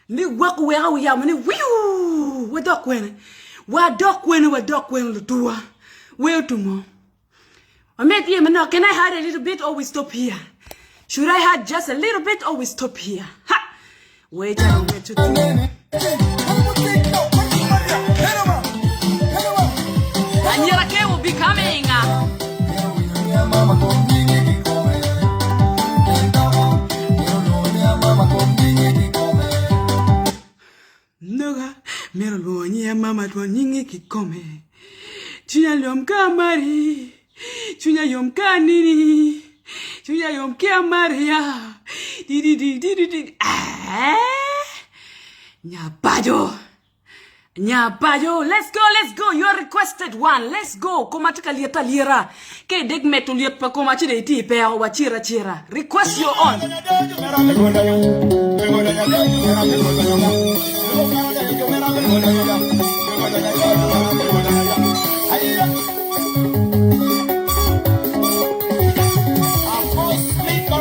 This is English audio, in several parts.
Ni wak we how ya mani wiu we dok wen lutua we tumo. I met him. Now can I hide a little bit or we stop here? Should I have just a little bit or we stop here? Ha! Wait, I don't get to do. Anyarake will be coming. Noga, merolonia mama twanyingi kikome. Chunya yom kamari, chunya yom kanini, chunya yom kiamaria. Di. Nyapaco, let's go. You requested one. Let's go. Komatika lieta lira. Ke deg metu liet pa komachi de ti pe wa chira. Request your own.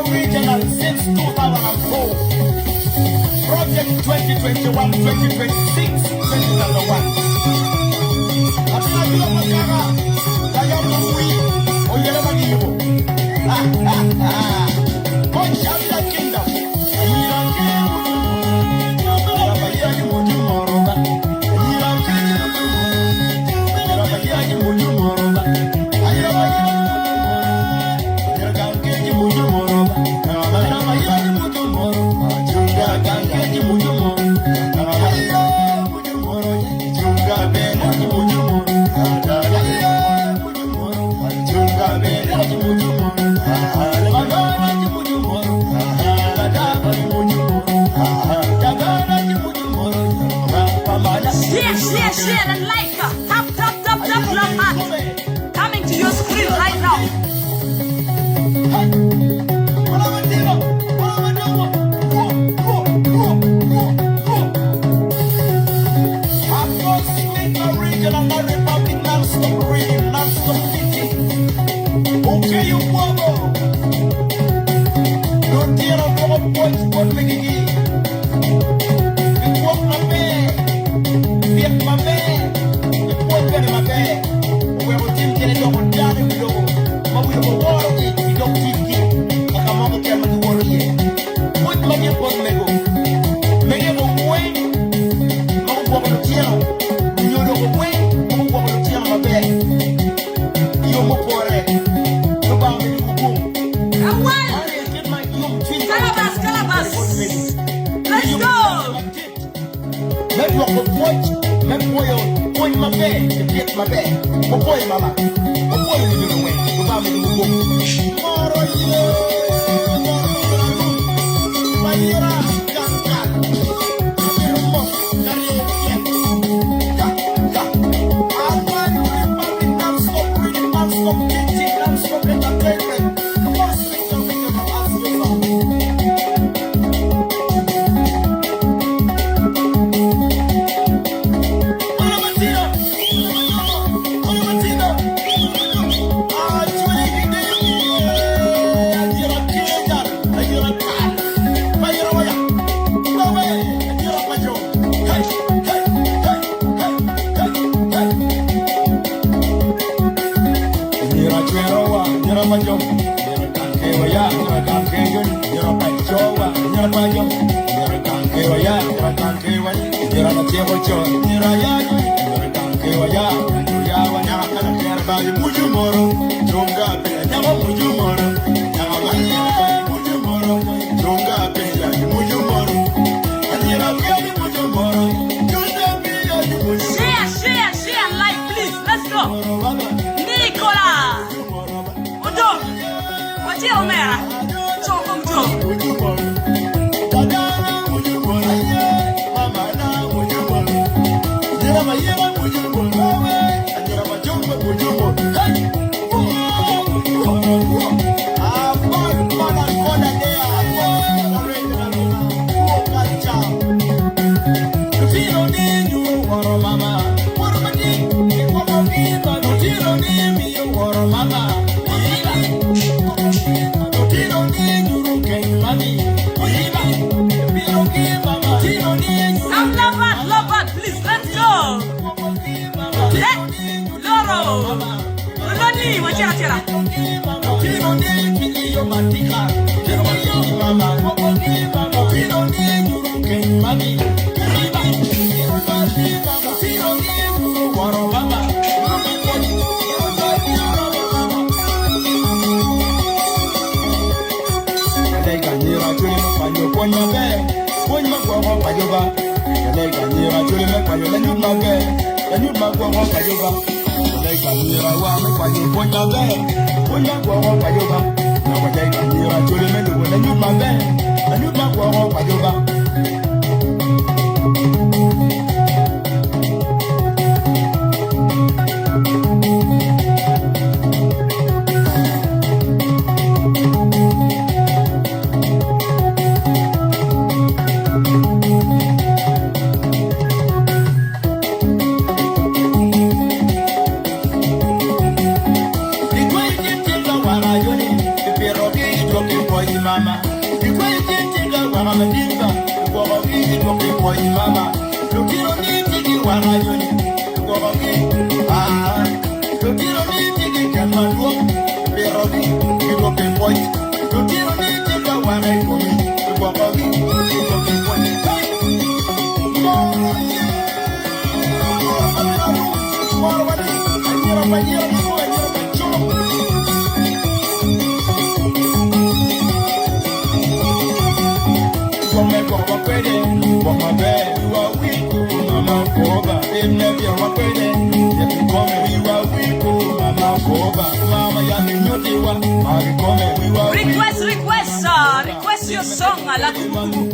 Original since 2004. Project 2021, 2026, 2021. Share and like. Tap, love heart. Coming to your screen right now. Original Republic non-stop reading, non-stop thinking. Okay, you wobble. Don't tear up your points, but make it easy. You walk my bed. Get my bed. You walk my bed. We will keep getting over down and below. But we will water it. We don't keep it. Like I'm on the camera to water it. What my dear boy may go? Make it go away. No walk on the channel. You know away. No walk on the channel, my bed. You're more for it. No bound to go. Calabash. Let's go. Même pour le point, même pour ma paix, je piète ma paix. Pourquoi maman? Pourquoi il me dit on va me dire Share and like, please. Let's go. Nicola. Odo. What's your mera? Chope. Love it, please, let's go. Loro. Loni, wachera. Request your song, Alakumu.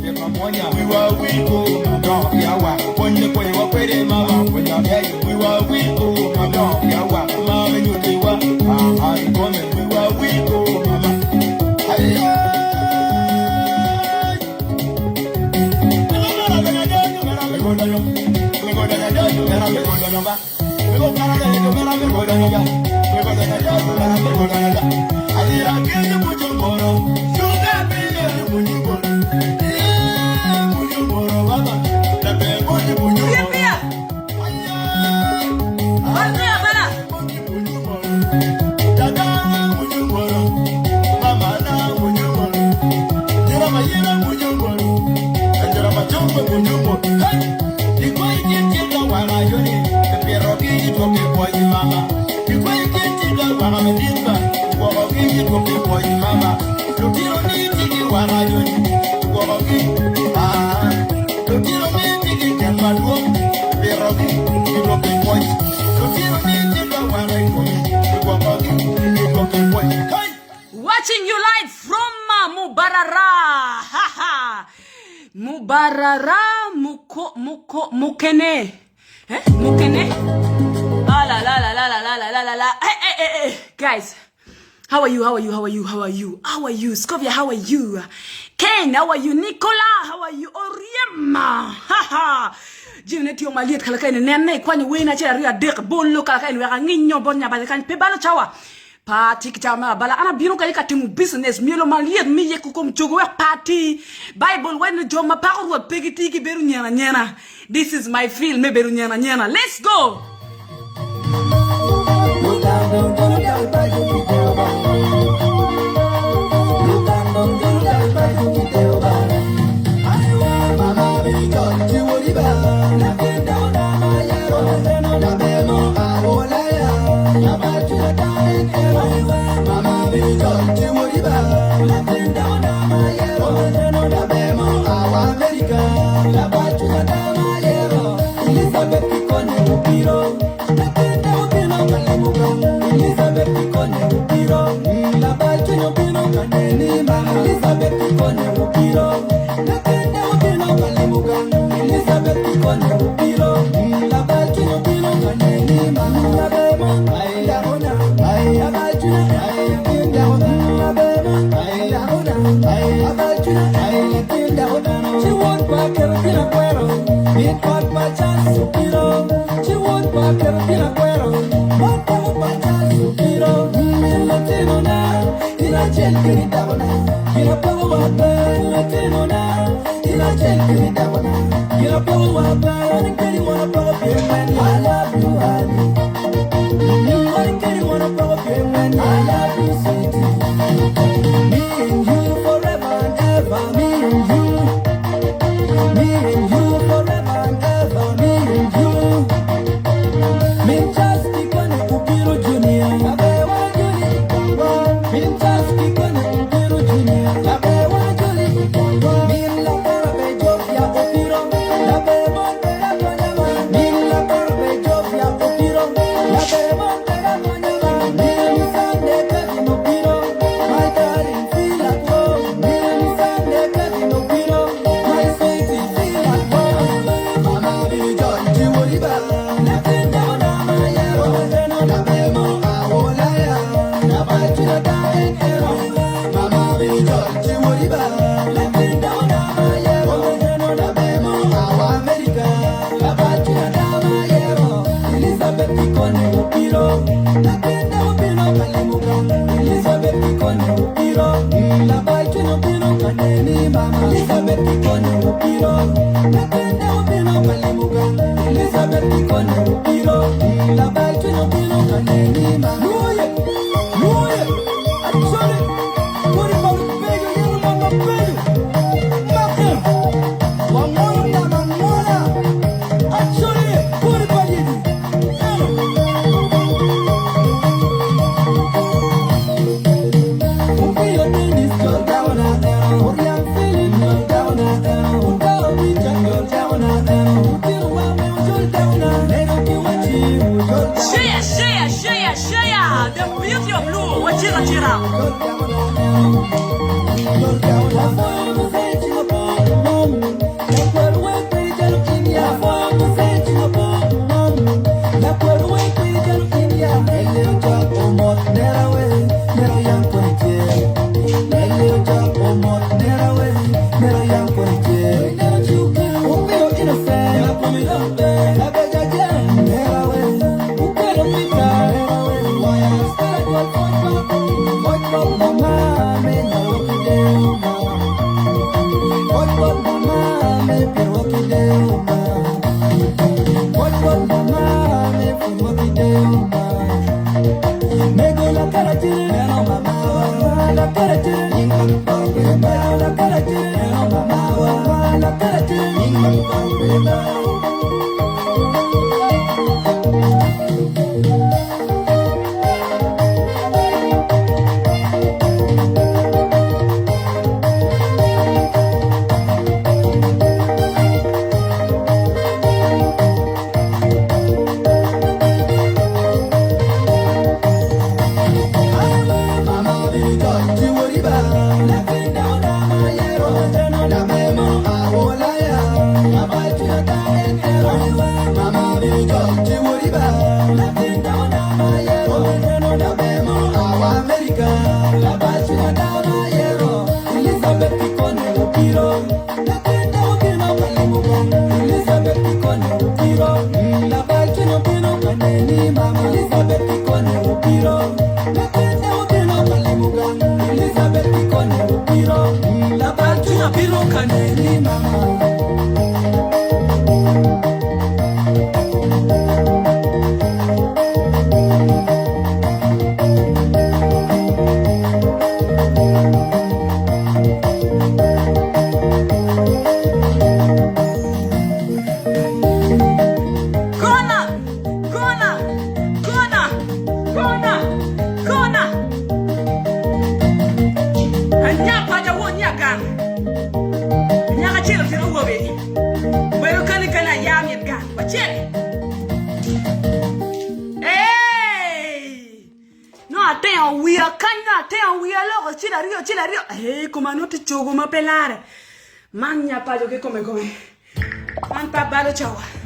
Watching you live from Mubarara. Mubarara Mukene. Mukene. Ah la la la la la la la la la. Hey. Guys, how are you? Scovia, how are you? Ken, how are you? Nicola, how are you? Oriema. Jineti omaliet kalakaine nene kwani wena chira ria dek bonlo kalakaine wa nginyo bonya balikan pe balo chawa. Party kitama bala ana bino kali katimu business mielo maliet mi yeku kom jogo wa party Bible when joma parole wa pegiti ki beru nyana. This is my field me beru nyana. Let's go.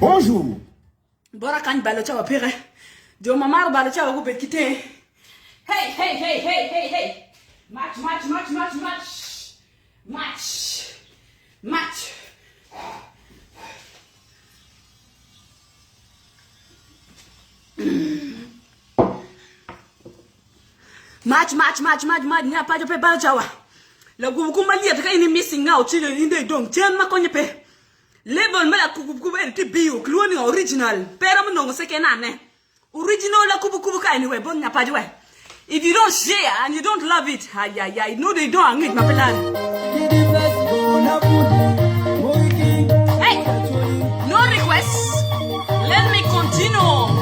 Bonjour. Bora kan balo chawa pere. Jo mamar balo chawa go bekite. Hey hey hey hey hey hey. Match match match match match. Match. Match. Match. Nyapaco pe balo chawa. La gubukuma liet ka ini missing out chile inde dong chen makonye pe. Level mela kubu enti bio kluoni original pero mnongo seke nane original la kubu ka anyway bon Nyapaco we. If you don't share and you don't love it, ay no they don't angit mapelani. Hey, no requests. Let me continue.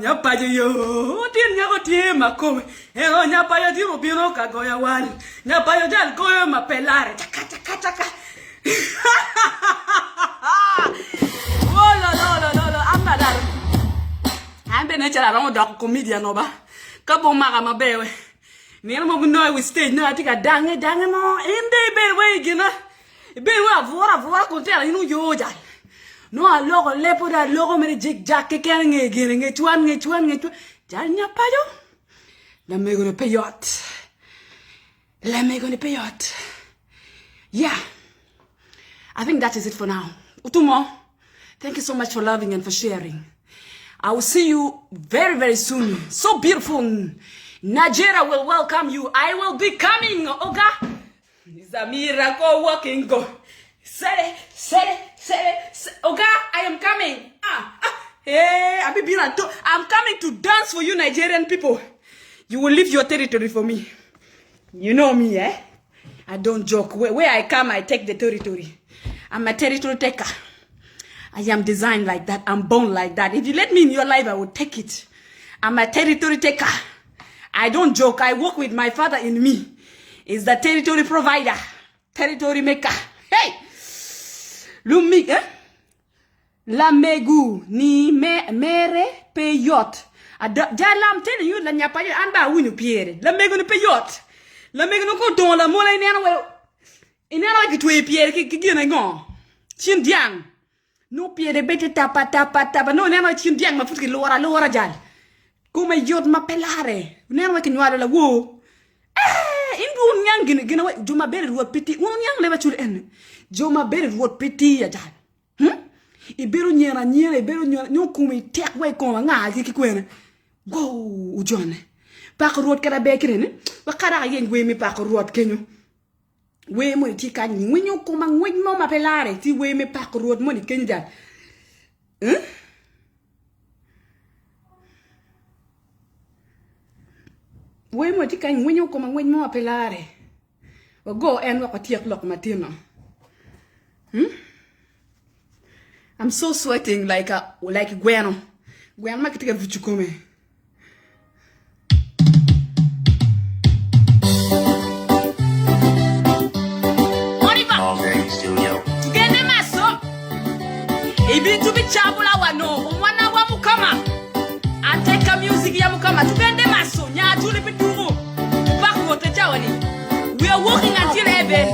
Nyapaco yo, tin nyako tie makome. Elo nyapaco ti mo bino ka goya wali. Nyapaco jal goyo ma pelare. Chaka chaka chaka. Oh la la la la la, I'm not that. I'm been a chala rongo dako comedian oba. Kapo maka mabewe. Nina mo bunoy we stage no atika dange mo. Inde be we gina. Be we avora kontela inu yo jal. No, a logo lepo da logo me jig jack keng nge chuan. Jal Nyapaco. Let me gonna pay yacht. Yeah. I think that is it for now. Utumo, thank you so much for loving and for sharing. I will see you very, very soon. So beautiful. Nigeria will welcome you. I will be coming, Oga. It's a miracle walking go. Say it. Oga, I am coming. Hey, I'm coming to dance for you, Nigerian people. You will leave your territory for me. You know me, eh? I don't joke. Where I come, I take the territory. I'm a territory taker. I am designed like that. I'm born like that. If you let me in your life, I will take it. I'm a territory taker. I don't joke. I work with my father in me. He's the territory provider. Territory maker. Hey! Lumik, eh? La megu ni mere peyot. Jala, I'm telling you, la Nyapaco amba winu piere. La megu ni peyot. La megu no ko don la mola inena ki tue piere ki gina ngon. Chin diang. No piere bete tapa. No nena chin diang ma fuki lora jal. Kuma yot ma pelare. Nena ki nywala la wo. Indu nyang gina we joma bere ruot piti. Uno nyang leba chul en. Joma bere ruot piti ya jal. Ibero nyera ibero nyo kumi tek we ko nga ki kwena. Go ujone. Pak ruot kada be kirene. Wa kada yen we mi pak ruot kenyo. We mo ti kan ni wenyo ko ma ngwen mo ma pelare ti we mi pak ruot mo ni kenja. We mo ti kan wenyo ko ma ngwen mo ma pelare. Wa go en wa ko tiek lok matino. I'm so sweating like Guano. Guano ma kitika vichukome. Tugende maso. Ibintu bichabula wano. Umwana wa mukama. Ateka music ya mukama. Tugende maso. Nyatuli bitumu. Baku wote chawani. We are walking until heaven.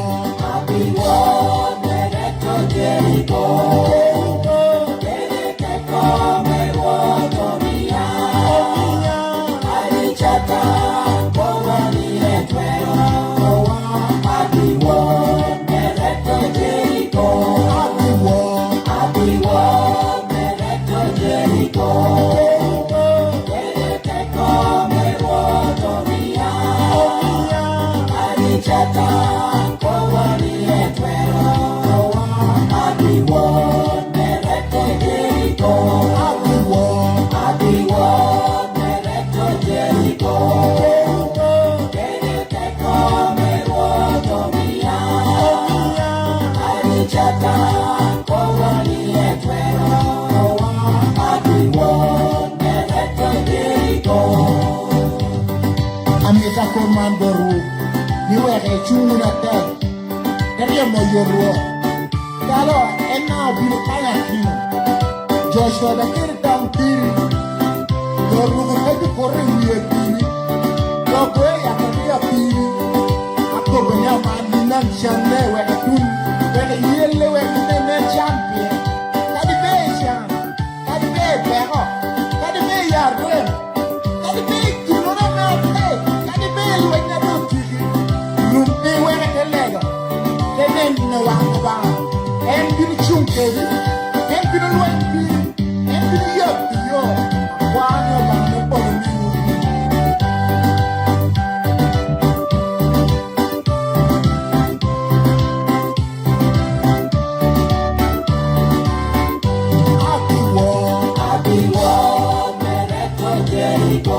Mandoru, ni weke chuna tek, kariya moyoro. Kalo ena bilu kaya kino. Joshua da kiri tampiri, yoru kaki kore wiye piri. Lokwe ya kariya piri, ako benya mandi nang shanne weke tun, weke yele weke nene champion. Kadi be shan, kadi be pego, kadi be yarrem, kadi be kilona mate. No one about and be chunky, and be the way, and be the yoke, one of the bottom. I'll be warm, and go.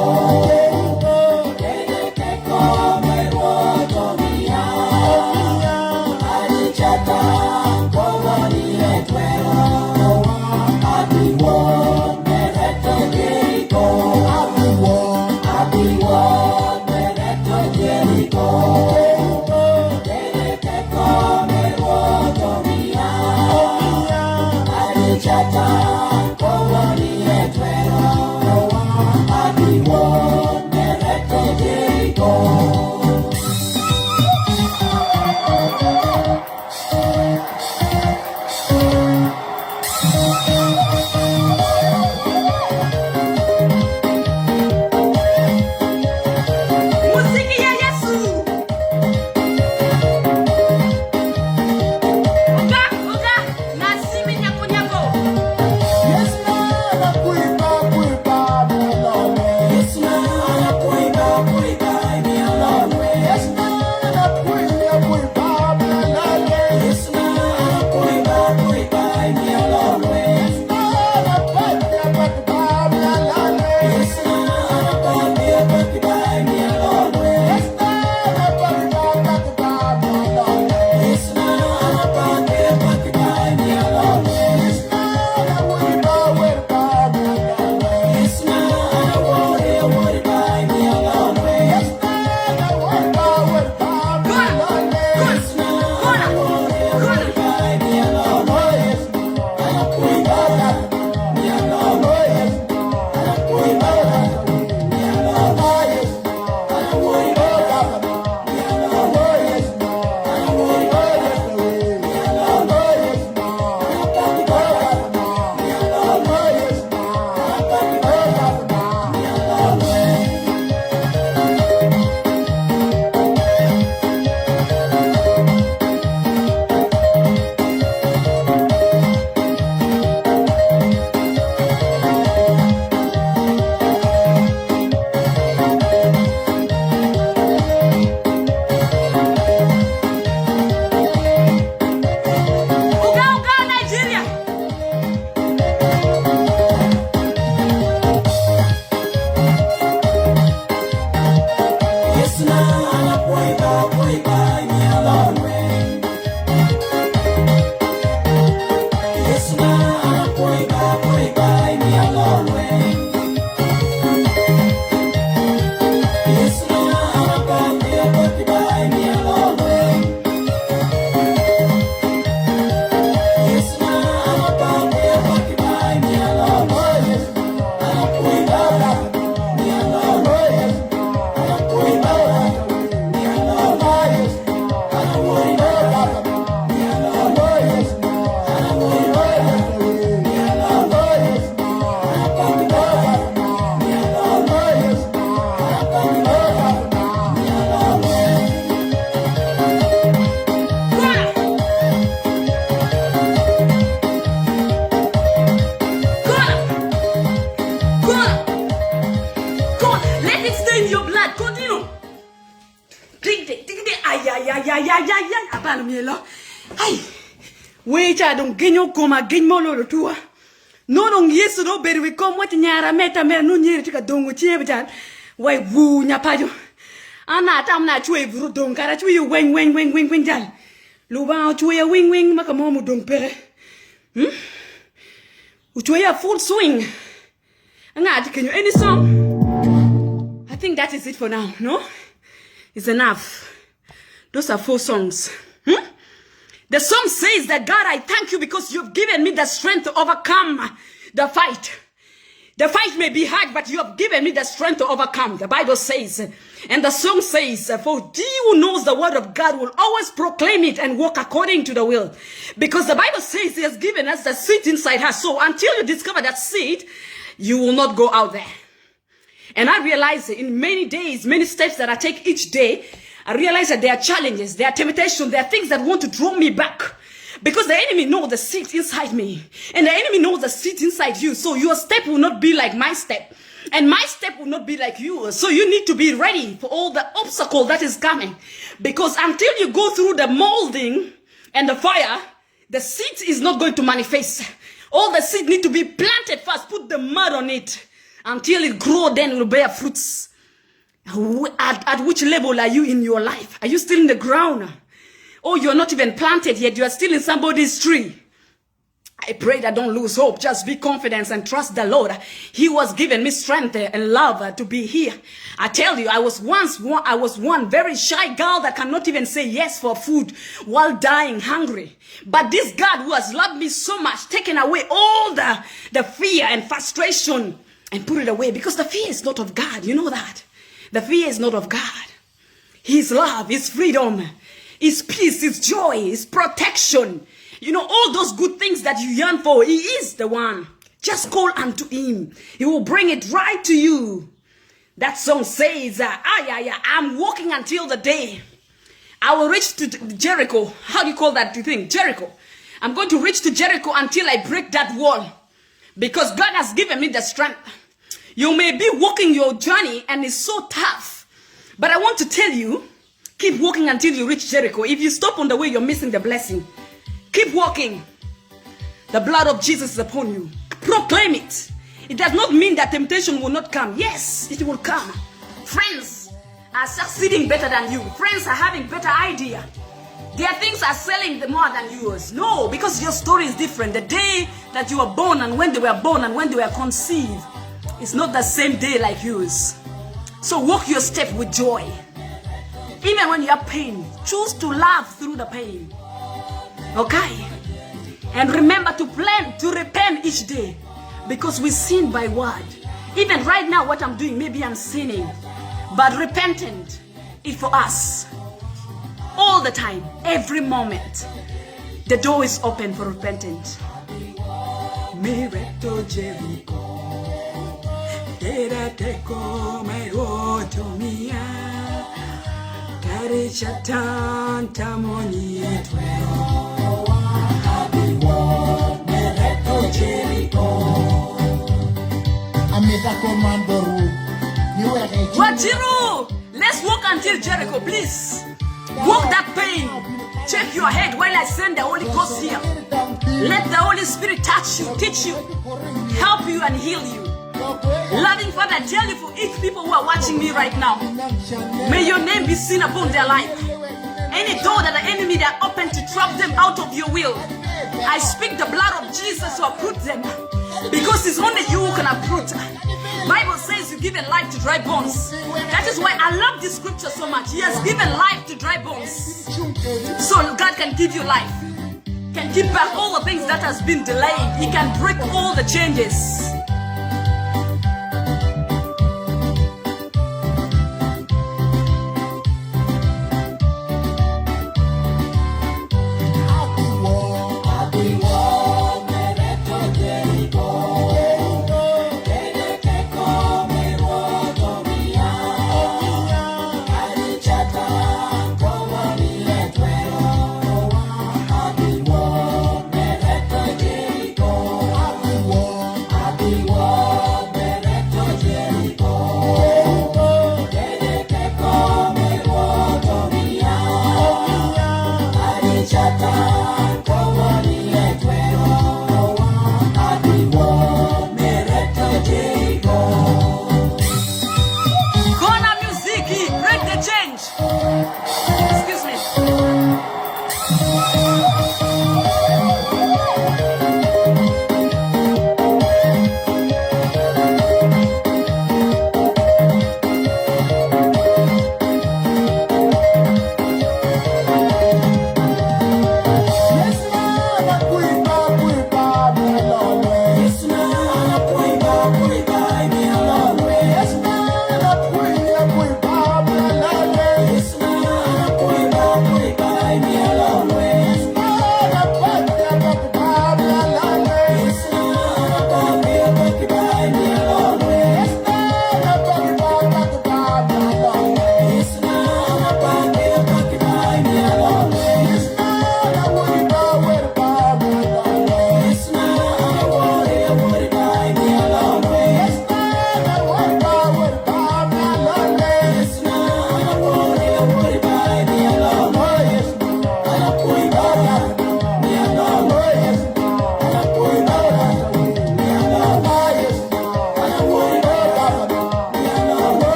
Let it stay in your blood. Continue. Drink it. Ay. Abano mielo. Ay. Wait, I don't get no coma, get more to her. No, don't yes, no better. We come with Nyara Meta, no near to a dongo chiabitan. Why, woo, Nyapaco. I'm not to a don't carry you wing, down. Luba to a wing, Macamomo don't pere. To a full swing. And that, can you any song? I think that is it for now, no? It's enough. Those are 4 songs. The song says that God, I thank you because you've given me the strength to overcome the fight. The fight may be hard, but you have given me the strength to overcome. The Bible says, and the song says, for he who knows the word of God will always proclaim it and walk according to the will. Because the Bible says he has given us the seed inside us. So until you discover that seed, you will not go out there. And I realize in many days, many steps that I take each day, I realize that there are challenges, there are temptations, there are things that want to draw me back. Because the enemy knows the seed inside me. And the enemy knows the seed inside you. So your step will not be like my step. And my step will not be like yours. So you need to be ready for all the obstacle that is coming. Because until you go through the molding and the fire, the seed is not going to manifest. All the seed need to be planted first. Put the mud on it. Until it grows, then it will bear fruits. At which level are you in your life? Are you still in the ground? Oh, you're not even planted yet. You are still in somebody's tree. I pray that don't lose hope. Just be confident and trust the Lord. He was giving me strength and love to be here. I tell you, I was one very shy girl that cannot even say yes for food while dying hungry. But this God who has loved me so much, taken away all the fear and frustration and put it away, because the fear is not of God. You know that. The fear is not of God. His love, His freedom, His peace, His joy, His protection. You know, all those good things that you yearn for, He is the one. Just call unto Him. He will bring it right to you. That song says, I'm walking until the day I will reach to Jericho. How do you call that thing? Jericho. I'm going to reach to Jericho until I break that wall. Because God has given me the strength. You may be walking your journey and it's so tough. But I want to tell you, keep walking until you reach Jericho. If you stop on the way, you're missing the blessing. Keep walking. The blood of Jesus is upon you. Proclaim it. It does not mean that temptation will not come. Yes, it will come. Friends are succeeding better than you. Friends are having better idea. Their things are selling more than yours. No, because your story is different. The day that you were born and when they were born and when they were conceived, it's not the same day like yours. So walk your step with joy. Even when you have pain, choose to laugh through the pain. Okay? And remember to plan to repent each day. Because we sin by word. Even right now what I'm doing, maybe I'm sinning. But repentant is for us. All the time, every moment. The door is open for repentance. Wajiru, let's walk until Jericho, please. Walk that pain. Check your head while I send the Holy Ghost here. Let the Holy Spirit touch you, teach you, help you and heal you. Loving Father, I tell you for each people who are watching me right now, may your name be seen upon their life. Any door that the enemy that open to trap them out of your will, I speak the blood of Jesus to uproot them. Because it's only you who can uproot. Bible says you give a life to dry bones. That is why I love this scripture so much. He has given life to dry bones. So God can give you life. Can keep back all the things that has been delayed. He can break all the changes.